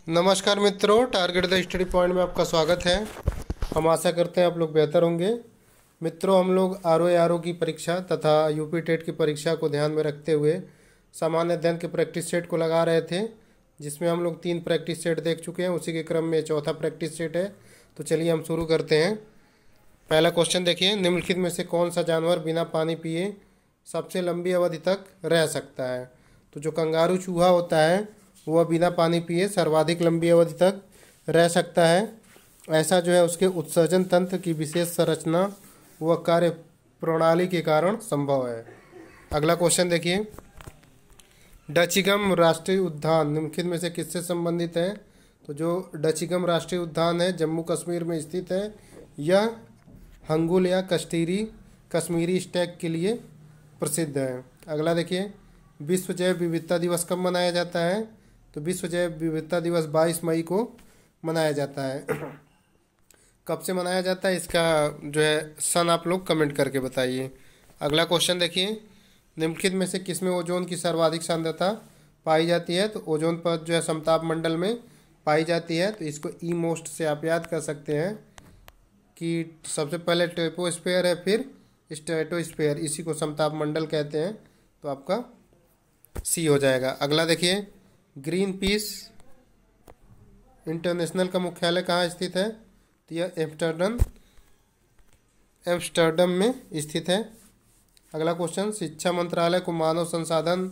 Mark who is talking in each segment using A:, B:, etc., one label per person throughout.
A: नमस्कार मित्रों, target the study point में आपका स्वागत है। हम आशा करते हैं आप लोग बेहतर होंगे। मित्रों, हम लोग आर ओ की परीक्षा तथा यूपी टेट की परीक्षा को ध्यान में रखते हुए सामान्य अध्ययन के प्रैक्टिस सेट को लगा रहे थे, जिसमें हम लोग 3 प्रैक्टिस सेट देख चुके हैं। उसी के क्रम में चौथा प्रैक्टिस सेट है। तो चलिए हम शुरू करते हैं। पहला क्वेश्चन देखिए, निम्नलिखित में से कौन सा जानवर बिना पानी पिए सबसे लंबी अवधि तक रह सकता है? तो जो कंगारू चूहा होता है वह बिना पानी पिए सर्वाधिक लंबी अवधि तक रह सकता है। ऐसा जो है उसके उत्सर्जन तंत्र की विशेष संरचना व कार्य प्रणाली के कारण संभव है। अगला क्वेश्चन देखिए, डचिगम राष्ट्रीय उद्यान निम्नलिखित में से किससे संबंधित है? तो जो डचिगम राष्ट्रीय उद्यान है जम्मू कश्मीर में स्थित है। यह हंगुल या कश्मीरी स्टैग के लिए प्रसिद्ध है। अगला देखिए, विश्व जैव विविधता दिवस कब मनाया जाता है? तो विश्व जैव विविधता दिवस 22 मई को मनाया जाता है। कब से मनाया जाता है इसका जो है सन आप लोग कमेंट करके बताइए। अगला क्वेश्चन देखिए, निम्नलिखित में से किसमें ओजोन की सर्वाधिक सांद्रता पाई जाती है? तो ओजोन परत जो है समताप मंडल में पाई जाती है। तो इसको ई मोस्ट से आप याद कर सकते हैं कि सबसे पहले ट्रोपोस्फीयर है, फिर स्ट्रेटोस्फीयर, इसी को समताप मंडल कहते हैं। तो आपका सी हो जाएगा। अगला देखिए, ग्रीन पीस इंटरनेशनल का मुख्यालय कहाँ स्थित है? तो यह एम्स्टर्डम में स्थित है। अगला क्वेश्चन, शिक्षा मंत्रालय को मानव संसाधन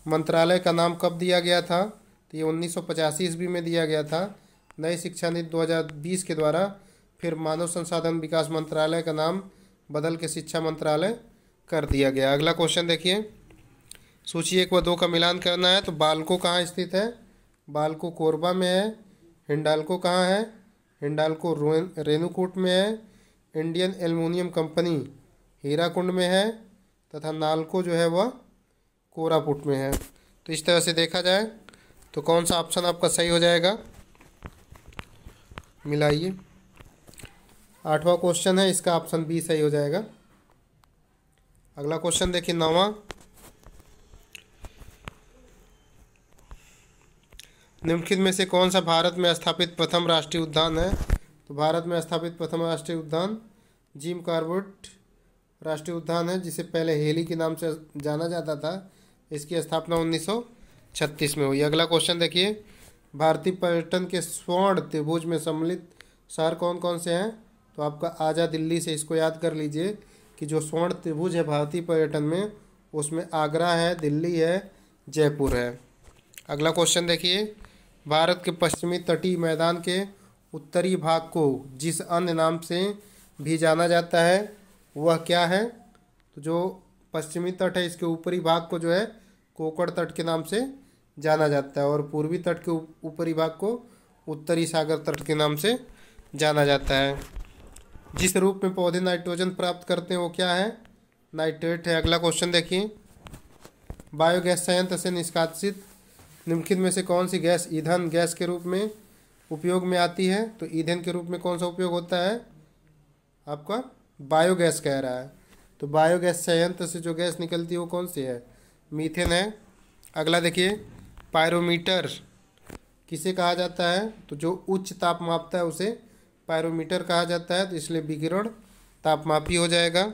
A: मंत्रालय का नाम कब दिया गया था? तो ये 1985 ईस्वी में दिया गया था। नई शिक्षा नीति 2020 के द्वारा फिर मानव संसाधन विकास मंत्रालय का नाम बदल के शिक्षा मंत्रालय कर दिया गया। अगला क्वेश्चन देखिए, सूची 1 व 2 का मिलान करना है। तो बाल्को कहाँ स्थित है? बाल्को कोरबा में है। हिंडाल्को कहाँ है? हिंडाल्को रेणुकूट में है। इंडियन एल्युमिनियम कंपनी हीराकुंड में है तथा नाल्को जो है वह कोरापुट में है। तो इस तरह से देखा जाए तो कौन सा ऑप्शन आपका सही हो जाएगा, मिलाइए। 8वां क्वेश्चन है, इसका ऑप्शन बी सही हो जाएगा। अगला क्वेश्चन देखिए, 9वां, निम्नलिखित में से कौन सा भारत में स्थापित प्रथम राष्ट्रीय उद्यान है? तो भारत में स्थापित प्रथम राष्ट्रीय उद्यान जिम कॉर्बेट राष्ट्रीय उद्यान है, जिसे पहले हेली के नाम से जाना जाता था। इसकी स्थापना 1936 में हुई। अगला क्वेश्चन देखिए, भारतीय पर्यटन के स्वर्ण त्रिभुज में सम्मिलित शहर कौन कौन से हैं? तो आपका आजा दिल्ली से इसको याद कर लीजिए कि जो स्वर्ण त्रिभुज है भारतीय पर्यटन में, उसमें आगरा है, दिल्ली है, जयपुर है। अगला क्वेश्चन देखिए, भारत के पश्चिमी तटीय मैदान के उत्तरी भाग को जिस अन्य नाम से भी जाना जाता है वह क्या है? तो जो पश्चिमी तट है इसके ऊपरी भाग को जो है कोकण तट के नाम से जाना जाता है, और पूर्वी तट के ऊपरी भाग को उत्तरी सागर तट के नाम से जाना जाता है। जिस रूप में पौधे नाइट्रोजन प्राप्त करते हैं वो क्या है? नाइट्रेट है। अगला क्वेश्चन देखिए, बायोगैस संयंत्र से निष्कासित निम्नलिखित में से कौन सी गैस ईंधन गैस के रूप में उपयोग में आती है? तो ईंधन के रूप में कौन सा उपयोग होता है? आपका बायोगैस कह रहा है। तो बायोगैस संयंत्र से जो गैस निकलती है वो कौन सी है? मीथेन है। अगला देखिए, पायरोमीटर किसे कहा जाता है? तो जो उच्च ताप मापता है उसे पायरोमीटर कहा जाता है। तो इसलिए विकिरण तापमापी हो जाएगा।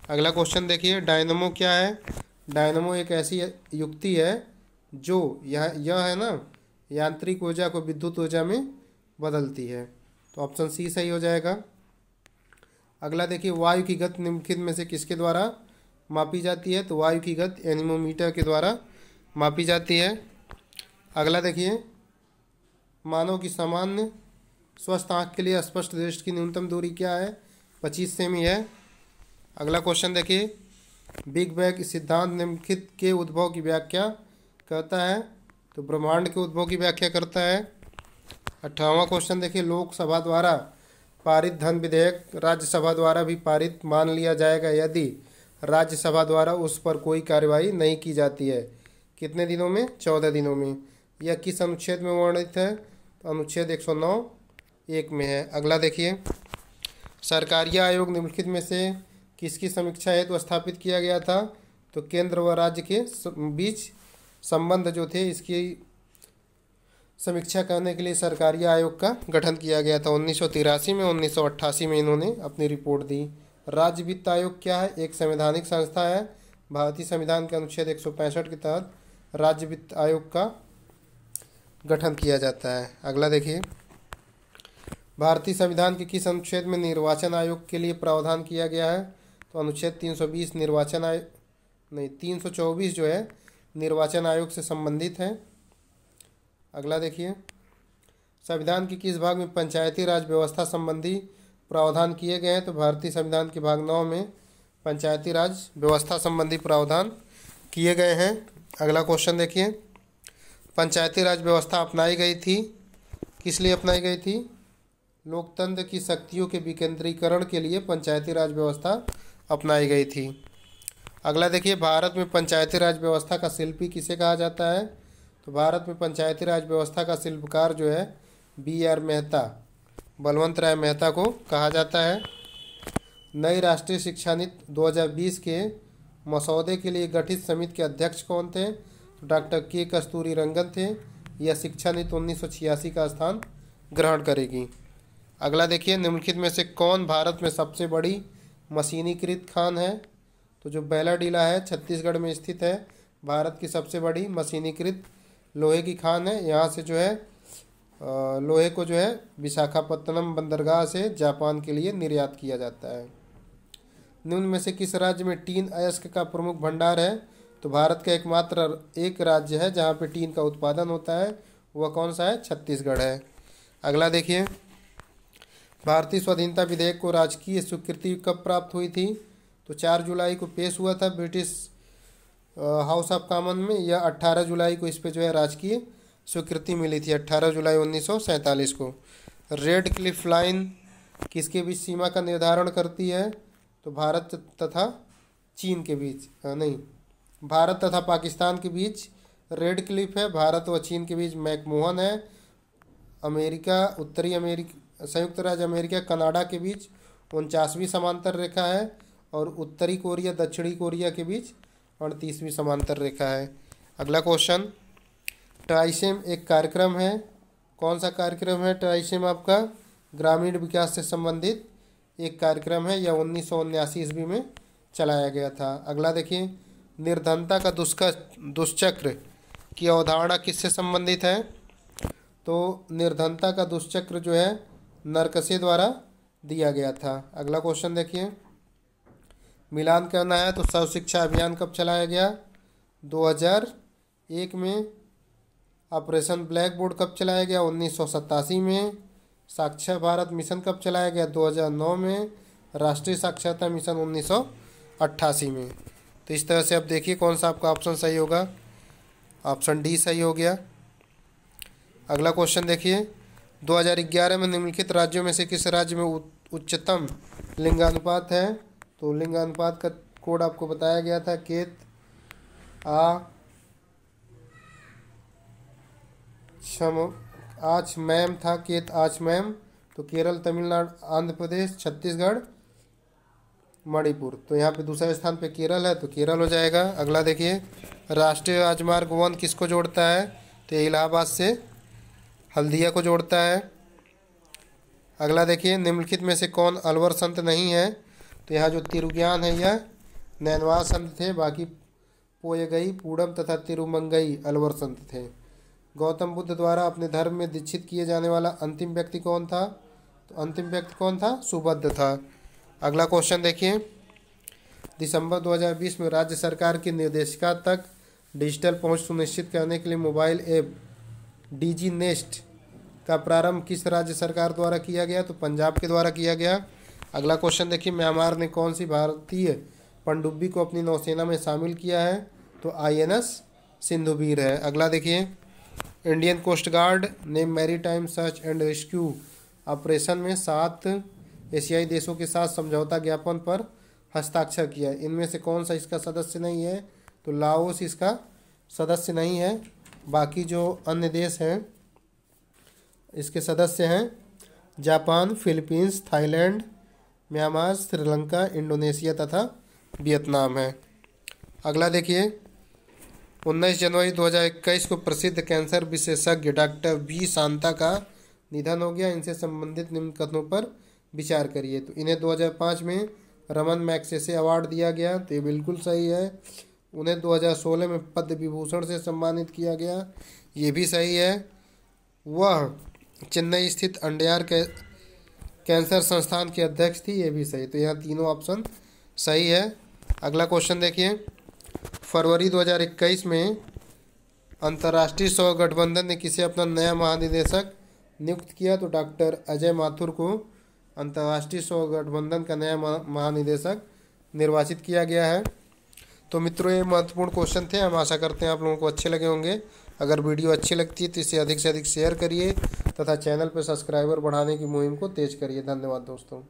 A: अगला क्वेश्चन देखिए, डायनमो क्या है? डायनमो एक ऐसी युक्ति है जो यह है ना, यांत्रिक ऊर्जा को विद्युत ऊर्जा में बदलती है। तो ऑप्शन सी सही हो जाएगा। अगला देखिए, वायु की गति निम्नलिखित में से किसके द्वारा मापी जाती है? तो वायु की गति एनीमोमीटर के द्वारा मापी जाती है। अगला देखिए, मानव की सामान्य स्वस्थ आँख के लिए स्पष्ट दृष्टि की न्यूनतम दूरी क्या है? 25 सेमी है। अगला क्वेश्चन देखिए, बिग बैंग सिद्धांत निम्नलिखित के उद्भव की व्याख्या करता है? तो ब्रह्मांड के उद्भव की व्याख्या करता है। 18वां क्वेश्चन देखिए, लोकसभा द्वारा पारित धन विधेयक राज्यसभा द्वारा भी पारित मान लिया जाएगा यदि राज्यसभा द्वारा उस पर कोई कार्यवाही नहीं की जाती है। कितने दिनों में? 14 दिनों में। यह किस अनुच्छेद में वर्णित है? तो अनुच्छेद 109(1) में है। अगला देखिए, सरकारीय आयोग निम्नलिखित में से किसकी समीक्षा हेतु स्थापित किया गया था? तो केंद्र व राज्य के बीच संबंध जो थे इसकी समीक्षा करने के लिए सरकारी आयोग का गठन किया गया था 1983 में। 1988 में इन्होंने अपनी रिपोर्ट दी। राज्य वित्त आयोग क्या है? एक संवैधानिक संस्था है। भारतीय संविधान के अनुच्छेद 165 के तहत राज्य वित्त आयोग का गठन किया जाता है। अगला देखिए, भारतीय संविधान के किस अनुच्छेद में निर्वाचन आयोग के लिए प्रावधान किया गया है? तो अनुच्छेद 320 निर्वाचन आयोग नहीं 324 जो है निर्वाचन आयोग से संबंधित है। अगला देखिए, संविधान के किस भाग में पंचायती राज व्यवस्था संबंधी प्रावधान किए गए हैं? तो भारतीय संविधान के भाग 9 में पंचायती राज व्यवस्था संबंधी प्रावधान किए गए हैं। अगला क्वेश्चन देखिए, पंचायती राज व्यवस्था अपनाई गई थी, किस लिए अपनाई गई थी? लोकतंत्र की शक्तियों के विकेंद्रीकरण के लिए पंचायती राज व्यवस्था अपनाई गई थी। अगला देखिए, भारत में पंचायती राज व्यवस्था का शिल्पी किसे कहा जाता है? तो भारत में पंचायती राज व्यवस्था का शिल्पकार जो है BR मेहता, बलवंत राय मेहता को कहा जाता है। नई राष्ट्रीय शिक्षा नीति 2020 के मसौदे के लिए गठित समिति के अध्यक्ष कौन थे? तो डॉक्टर के कस्तूरी रंगन थे। यह शिक्षा नीति 1986 का स्थान ग्रहण करेगी। अगला देखिए, निम्नलिखित में से कौन भारत में सबसे बड़ी मशीनीकृत खान है? तो जो बैलाडीला है छत्तीसगढ़ में स्थित है, भारत की सबसे बड़ी मशीनीकृत लोहे की खान है। यहाँ से जो है लोहे को जो है विशाखापत्तनम बंदरगाह से जापान के लिए निर्यात किया जाता है। निम्न में से किस राज्य में टीन अयस्क का प्रमुख भंडार है? तो भारत का एकमात्र एक राज्य है जहाँ पे टीन का उत्पादन होता है, वह कौन सा है? छत्तीसगढ़ है। अगला देखिए, भारतीय स्वाधीनता विधेयक को राजकीय स्वीकृति कब प्राप्त हुई थी? तो 4 जुलाई को पेश हुआ था ब्रिटिश हाउस ऑफ कॉमन में। यह 18 जुलाई को इस पे जो है राजकीय स्वीकृति मिली थी, 18 जुलाई 1947 को। रेड क्लिफ लाइन किसके बीच सीमा का निर्धारण करती है? तो भारत तथा चीन के बीच नहीं, भारत तथा पाकिस्तान के बीच रेड क्लिफ है, भारत व चीन के बीच मैकमोहन है। अमेरिका, उत्तरी अमेरिका, संयुक्त राज्य अमेरिका कनाडा के बीच 49वीं समांतर रेखा है और उत्तरी कोरिया दक्षिणी कोरिया के बीच 38वीं समांतर रेखा है। अगला क्वेश्चन, ट्राइसेम एक कार्यक्रम है, कौन सा कार्यक्रम है? ट्राइसेम आपका ग्रामीण विकास से संबंधित एक कार्यक्रम है, यह 1979 ईस्वी में चलाया गया था। अगला देखिए, निर्धनता का दुष्चक्र की अवधारणा किससे संबंधित है? तो निर्धनता का दुष्चक्र जो है नरकसे द्वारा दिया गया था। अगला क्वेश्चन देखिए, मिलान करना है तो सर्व शिक्षा अभियान कब चलाया गया? 2001 में। ऑपरेशन ब्लैक बोर्ड कब चलाया गया? 1987 में। साक्षर भारत मिशन कब चलाया गया? 2009 में। राष्ट्रीय साक्षरता मिशन 1988 में। तो इस तरह से अब देखिए कौन सा आपका ऑप्शन सही होगा। ऑप्शन डी सही हो गया। अगला क्वेश्चन देखिए, 2011 में निम्नलिखित राज्यों में से किस राज्य में उच्चतम लिंगानुपात है? तो लिंगानुपात का कोड आपको बताया गया था, केत आच मैम था, केत आच मैम। तो केरल, तमिलनाडु, आंध्र प्रदेश, छत्तीसगढ़, मणिपुर। तो यहाँ पे दूसरे स्थान पे केरल है, तो केरल हो जाएगा। अगला देखिए, राष्ट्रीय राजमार्ग 1 किसको जोड़ता है? तो इलाहाबाद से हल्दिया को जोड़ता है। अगला देखिए, निम्नलिखित में से कौन अलवर संत नहीं है? तो यहाँ जो तिरुज्ञान है यह नैनवा संत थे, बाकी पोयगई, पूडम तथा तिरुमंगई अलवर संत थे। गौतम बुद्ध द्वारा अपने धर्म में दीक्षित किए जाने वाला अंतिम व्यक्ति कौन था? तो अंतिम व्यक्ति कौन था? सुबुद्ध था। अगला क्वेश्चन देखिए, दिसंबर 2020 में राज्य सरकार की निर्देशिका तक डिजिटल पहुंच सुनिश्चित करने के लिए मोबाइल ऐप DG नेस्ट का प्रारंभ किस राज्य सरकार द्वारा किया गया? तो पंजाब के द्वारा किया गया। अगला क्वेश्चन देखिए, म्यांमार ने कौन सी भारतीय पनडुब्बी को अपनी नौसेना में शामिल किया है? तो INS सिंधुवीर है। अगला देखिए, इंडियन कोस्ट गार्ड ने maritime search and rescue operation में 7 एशियाई देशों के साथ समझौता ज्ञापन पर हस्ताक्षर किया। इनमें से कौन सा इसका सदस्य नहीं है? तो लाओस इसका सदस्य नहीं है। बाकी जो अन्य देश हैं इसके सदस्य हैं Japan, Philippines, Thailand, Myanmar, Sri Lanka, Indonesia तथा वियतनाम है। अगला देखिए, 19 जनवरी 2021 को प्रसिद्ध कैंसर विशेषज्ञ डॉक्टर बी शांता का निधन हो गया। इनसे संबंधित निम्न कथनों पर विचार करिए। तो इन्हें 2005 में रमन मैग्सेसे अवार्ड दिया गया, तो ये बिल्कुल सही है। उन्हें 2016 में पद्म विभूषण से सम्मानित किया गया, ये भी सही है। वह चेन्नई स्थित अंडयार कैंसर संस्थान के अध्यक्ष थी, ये भी सही। तो यहाँ तीनों ऑप्शन सही है। अगला क्वेश्चन देखिए, फरवरी 2021 में अंतर्राष्ट्रीय सौर गठबंधन ने किसे अपना नया महानिदेशक नियुक्त किया? तो डॉक्टर अजय माथुर को अंतर्राष्ट्रीय सौर गठबंधन का नया महानिदेशक निर्वाचित किया गया है। तो मित्रों, ये महत्वपूर्ण क्वेश्चन थे। हम आशा करते हैं आप लोगों को अच्छे लगे होंगे। अगर वीडियो अच्छी लगती है तो इसे अधिक से अधिक शेयर करिए तथा चैनल पर सब्सक्राइबर बढ़ाने की मुहिम को तेज करिए। धन्यवाद दोस्तों।